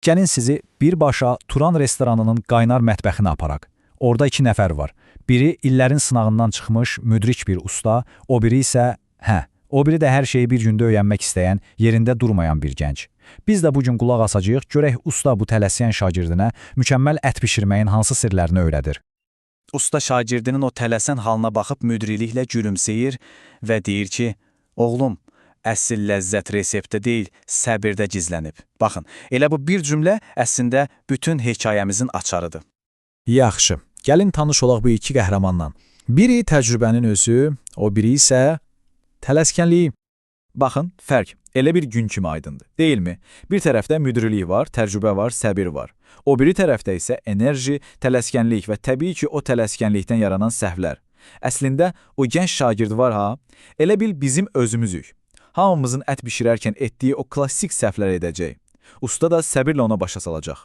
Gəlin sizi birbaşa Turan restoranının qaynar mətbəxinə aparaq. Orada 2 nəfər var. Biri illərin sınağından çıxmış müdrik bir usta, o biri isə, o biri də hər şeyi bir gündə öyrənmək istəyən, yerində durmayan bir gənc. Biz də bugün qulaq asacağıq, görək usta bu tələsəyən şagirdinə mükəmməl ət bişirməyin hansı sirlərini öyrədir. Usta şagirdinin o tələsən halına baxıb müdriliklə gülümsəyir və deyir ki, oğlum, əsl ləzzət reseptdə deyil, səbirdə gizlənib. Baxın, elə bu bir cümlə əslində bütün hekayəmizin açarıdır. Yaxşı, gəlin tanış olaq bu 2 qəhrəmanla. Biri təcrübənin özü, o biri isə tələskənliyi. Baxın, fərq elə bir gün kimi aydındır, deyilmi? Bir tərəfdə müdirilik var, təcrübə var, səbir var. O biri tərəfdə isə enerji, tələskənlik və təbii ki, o tələskənlikdən yaranan səhvlər. Əslində, o gənc şagird var ha, elə bil bizim özümüzük. Hamımızın ət bişirərkən etdiyi o klassik səhvlər edəcək. Usta da səbirlə ona başa salacaq.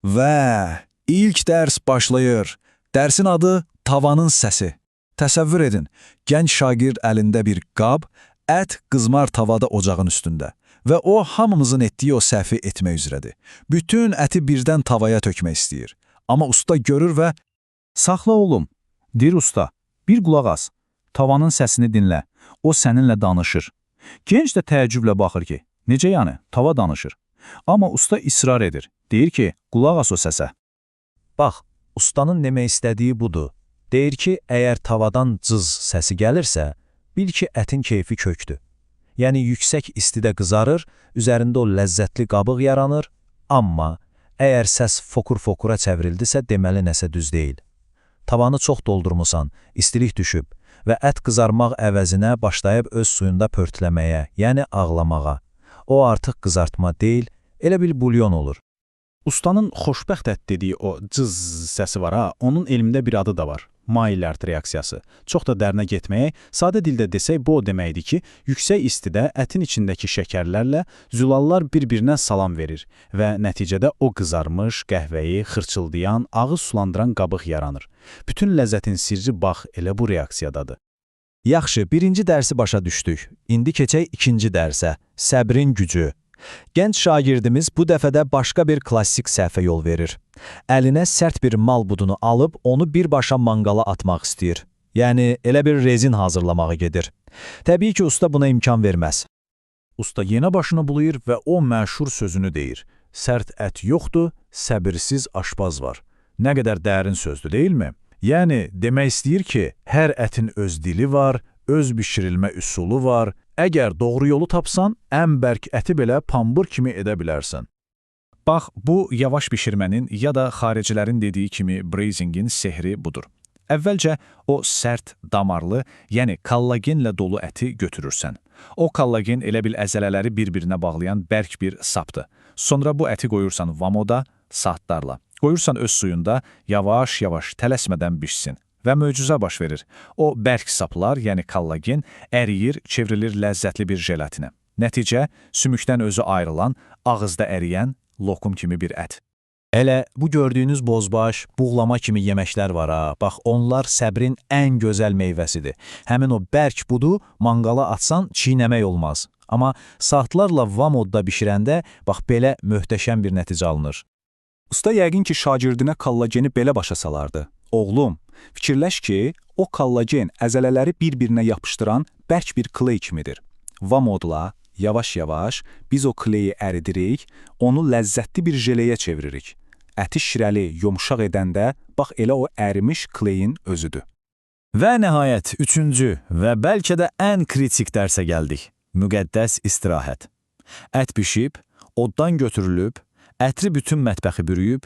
Və ilk dərs başlayır. Dərsin adı tavanın səsi. Təsəvvür edin, gənc şagird əlində bir qab, ət qızmar tavada ocağın üstündə və o hamımızın etdiyi o səhvi etmək üzrədir. Bütün əti birdən tavaya tökmək istəyir. Amma usta görür və Saxla oğlum, deyir usta, bir qulaq as, tavanın səsini dinlə, o səninlə danışır. Gənc də təəccüblə baxır ki, necə yəni, tava danışır. Amma usta israr edir, deyir ki, qulaq as o səsə. Bax, ustanın demək istədiyi budur. Deyir ki, əgər tavadan cız səsi gəlirsə, bil ki, ətin keyfi kökdür. Yəni, yüksək istidə qızarır, üzərində o ləzzətli qabıq yaranır, amma əgər səs fokur-fokura çevrildisə, deməli nəsə düz deyil. Tavanı çox doldurmusan, istilik düşüb və ət qızarmaq əvəzinə başlayıb öz suyunda pörtləməyə, yəni ağlamağa. O artıq qızartma deyil, elə bil bulyon olur. Ustanın xoşbəxt ət dediyi o cız səsi var ha, onun elmində bir adı da var. Maillard reaksiyası. Çox da dərinə getməyə, sadə dildə desək bu o deməkdir ki, yüksək istidə ətin içindəki şəkərlərlə zülallar bir-birinə salam verir və nəticədə o qızarmış, qəhvəyi, xırçıldayan, ağız sulandıran qabıq yaranır. Bütün ləzzətin sirri bax elə bu reaksiyadadır. Yaxşı, birinci dərsi başa düşdük. İndi keçək ikinci dərsə, səbrin gücü. Gənc şagirdimiz bu dəfədə başqa bir klassik səhvə yol verir. Əlinə sərt bir mal budunu alıb onu birbaşa manqala atmaq istəyir. Yəni, elə bir rezin hazırlamağa gedir. Təbii ki, usta buna imkan verməz. usta yenə başını bulayır və o məşhur sözünü deyir. Sərt ət yoxdur, səbirsiz aşpaz var. Nə qədər dərin sözdür, deyilmi? Yəni, demək istəyir ki, hər ətin öz dili var, öz bişirilmə üsulu var. Əgər doğru yolu tapsan, ən bərk əti belə pambur kimi edə bilərsən. Bax, bu yavaş bişirmənin ya da xaricilərin dediyi kimi braisingin sehri budur. Əvvəlcə o sərt, damarlı, yəni kollagenlə dolu əti götürürsən. O kollagen elə bil əzələləri bir-birinə bağlayan bərk bir sapdır. Sonra bu əti qoyursan vamoda, saatlarla. Qoyursan öz suyunda, yavaş-yavaş, tələsmədən bişsin. Və möcüzə baş verir. O bərk saplar, yəni kollagen, əriyir, çevrilir ləzzətli bir jelatinə. Nəticə, sümükdən özü ayrılan, ağızda əriyən, lokum kimi bir ət. Elə bu gördüyünüz bozbaş, buğlama kimi yeməklər var ha. Bax, onlar səbrin ən gözəl meyvəsidir. Həmin o bərk budu manqala atsan çiynəmək olmaz. Amma saatlarla vamodda bişirəndə, bax, belə möhtəşəm bir nəticə alınır. Usta yəqin ki, şagirdinə kollageni belə başa salardı. Oğlum, fikirləş ki, o kollagen əzələləri bir-birinə yapışdıran bərk bir kley kimidir. Vamodla, yavaş-yavaş biz o kleyi əridirik, onu ləzzətli bir jeleyə çeviririk. Əti şirəli, yumuşaq edəndə, bax elə o ərimiş kleyin özüdür. Və nəhayət, üçüncü və bəlkə də ən kritik dərsə gəldik. Müqəddəs istirahət. Ət bişib, oddan götürülüb, ətri bütün mətbəxi bürüyüb,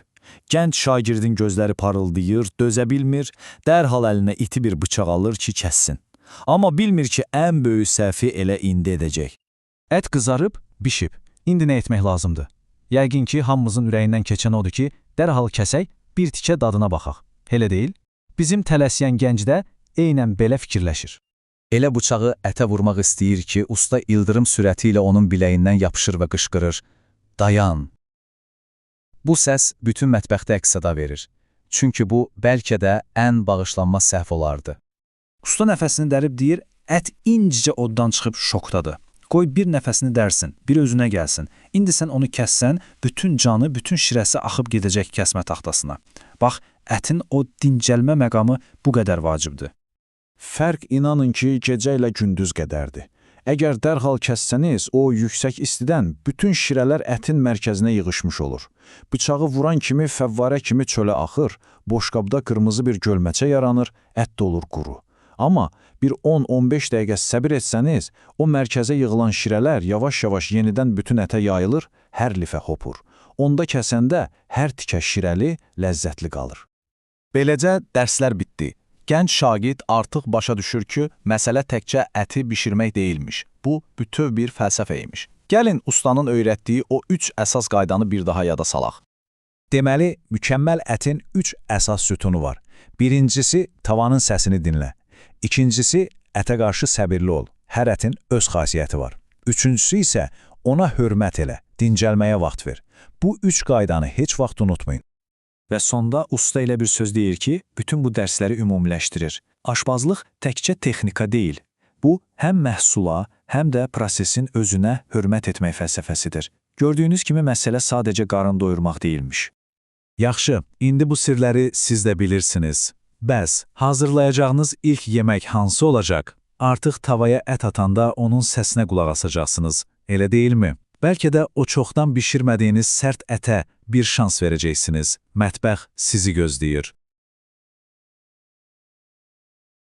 gənc şagirdin gözləri parıldayır, dözə bilmir, dərhal əlinə iti bir bıçaq alır ki, kəssin. Amma bilmir ki, ən böyük səhvi elə indi edəcək. Ət qızarıb, bişib. İndi nə etmək lazımdır? Yəqin ki, hamımızın ürəyindən keçən odur ki, dərhal kəsək, bir tikə dadına baxaq. Elə deyil? Bizim tələsiyən gənc də eynən belə fikirləşir. Elə bıçağı ətə vurmaq istəyir ki, usta ildırım sürəti ilə onun biləyindən yapışır və qışqırır. Dayan! Bu səs bütün mətbəxdə əks-səda verir. Çünki bu, bəlkə də ən bağışlanmaz səhv olardı. Usta nəfəsini dərib deyir, ət incicə oddan çıxıb şokdadır. Qoy bir nəfəsini dərsin, bir özünə gəlsin. İndi sən onu kəssən, bütün canı, bütün şirəsi axıb gedəcək kəsmə taxtasına. Bax, ətin o dincəlmə məqamı bu qədər vacibdir. Fərq inanın ki, gecə ilə gündüz qədərdir. Əgər dərhal kəssəniz, o yüksək istidən bütün şirələr ətin mərkəzinə yığışmış olur. Bıçağı vuran kimi fəvvarə kimi çölə axır, boşqabda qırmızı bir gölməçə yaranır, ət də olur quru. Amma bir 10-15 dəqiqə səbir etsəniz, o mərkəzə yığılan şirələr yavaş-yavaş yenidən bütün ətə yayılır, hər lifə hopur. Onda kəsəndə hər tikə şirəli, ləzzətli qalır. Beləcə dərslər bitdi. Gənc şagird artıq başa düşür ki, məsələ təkcə əti bişirmək deyilmiş. Bu, bütöv bir fəlsəfə imiş. Gəlin ustanın öyrətdiyi o 3 əsas qaydanı bir daha yada salaq. Deməli, mükəmməl ətin 3 əsas sütunu var. Birincisi, tavanın səsini dinlə. İkincisi, ətə qarşı səbirli ol. Hər ətin öz xasiyyəti var. Üçüncüsü isə ona hörmət elə, dincəlməyə vaxt ver. Bu 3 qaydanı heç vaxt unutmayın. Və sonda usta elə bir söz deyir ki, bütün bu dərsləri ümumiləşdirir. Aşbazlıq təkcə texnika deyil. Bu, həm məhsula, həm də prosesin özünə hörmət etmək fəlsəfəsidir. Gördüyünüz kimi məsələ sadəcə qarın doyurmaq deyilmiş. Yaxşı, indi bu sirləri siz də bilirsiniz. Bəs, hazırlayacağınız ilk yemək hansı olacaq? Artıq tavaya ət atanda onun səsinə qulaq asacaqsınız, elə deyilmi? Bəlkə də o çoxdan bişirmədiyiniz sərt ətə bir şans verəcəksiniz. Mətbəx sizi gözləyir.